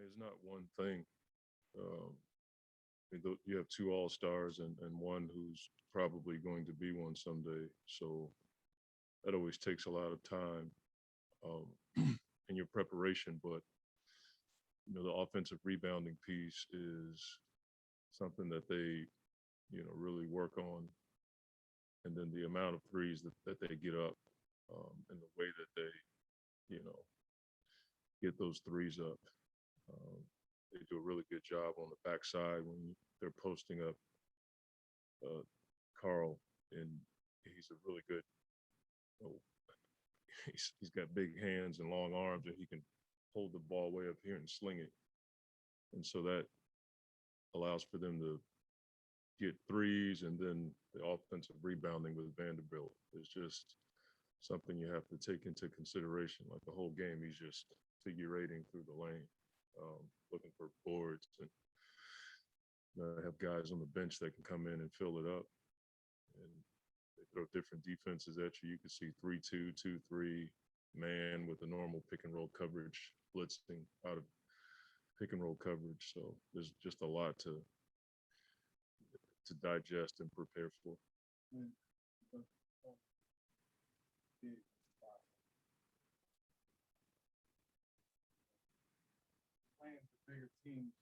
mean, it's not one thing. You have two all stars and one who's probably going to be one someday. So that always takes a lot of time in your preparation. But the offensive rebounding piece is something that they really work on, and then the amount of threes that they get up, and the way that they you know get those threes up. Um, they do a really good job on the backside when they're posting up uh, Carl, and he's a really good. You know, he's got big hands and long arms, and he can hold the ball way up here and sling it, and so that allows for them to get threes, and then the offensive rebounding with Vanderbilt is just something you have to take into consideration. Like the whole game, he's just figurating through the lane, looking for boards, and have guys on the bench that can come in and fill it up. And they throw different defenses at you. You can see 3-2, 2-3, man with the normal pick and roll coverage, blitzing out of pick and roll coverage. So there's just a lot to digest and prepare for. When the big playing the bigger teams,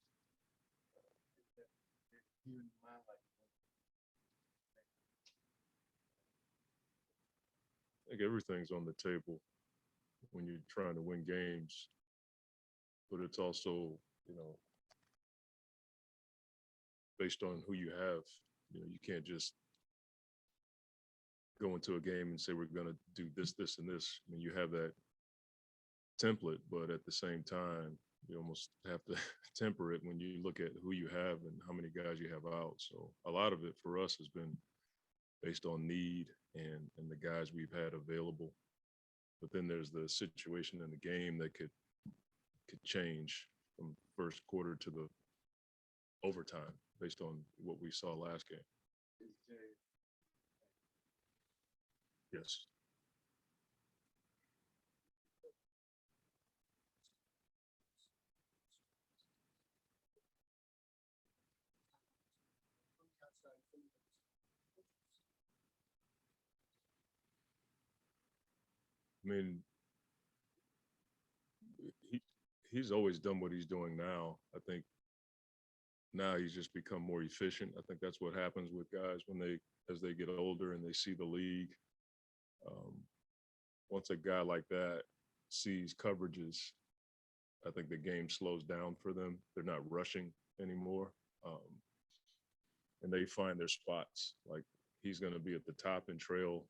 keeping in mind like I think everything's on the table when you're trying to win games, but it's also, you know, based on who you have. You can't just go into a game and say we're going to do this, this, and this. I mean, you have that template, but at the same time, you almost have to temper it when you look at who you have and how many guys you have out. So a lot of it for us has been based on need and the guys we've had available. But then there's the situation in the game that could change from first quarter to the overtime based on what we saw last game. Yes. I mean, he he's always done what he's doing now. I think now he's just become more efficient. I think that's what happens with guys when as they get older and they see the league. Um, Once a guy like that sees coverages, I think the game slows down for them. They're not rushing anymore, and they find their spots. Like he's going to be at the top and trail,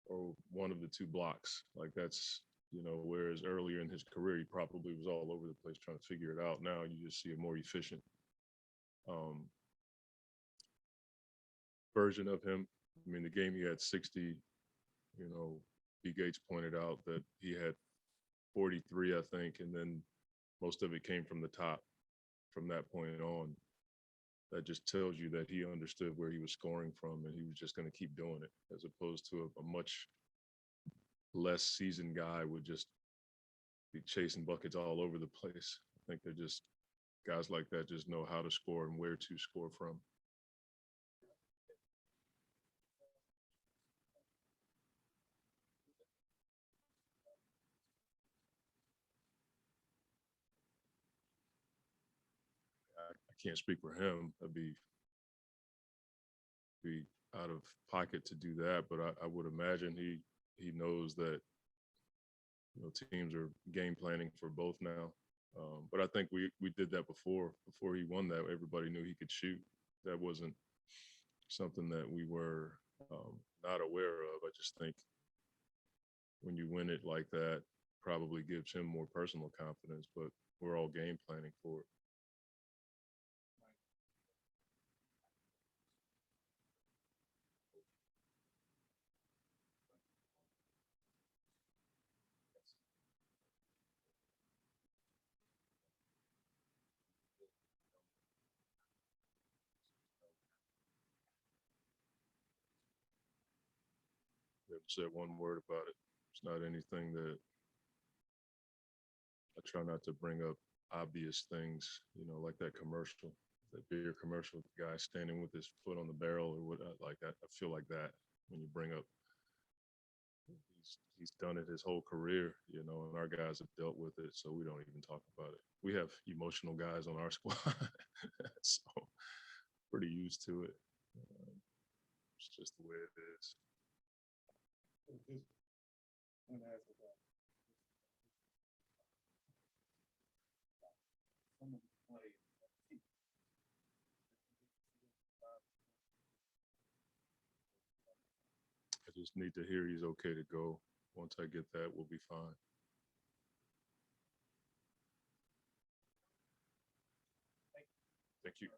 or one of the two blocks. Like that's whereas earlier in his career he probably was all over the place trying to figure it out. Now you just see a more efficient um, version of him. I mean, the game he had 60. B. Gates pointed out that he had 43, I think, and then most of it came from the top from that point on. That just tells you that he understood where he was scoring from, and he was just going to keep doing it, as opposed to a much less seasoned guy would just be chasing buckets all over the place. I think they're just guys like that just know how to score and where to score from. I can't speak for him. That'd be out of pocket to do that, but I would imagine he knows that teams are game planning for both now. But I think we did that before he won that. Everybody knew he could shoot. That wasn't something that we were not aware of. I just think when you win it like that, probably gives him more personal confidence. But we're all game planning for it. Never said one word about it. It's not anything that I try not to bring up obvious things, like that commercial, that beer commercial, the guy standing with his foot on the barrel or what, like that. I feel like that when you bring up he's done it his whole career, and our guys have dealt with it, so we don't even talk about it. We have emotional guys on our squad, so pretty used to it. It's just the way it is. Just want to ask about some of the play. I just need to hear he's okay to go. Once I get that, we'll be fine. Thank you.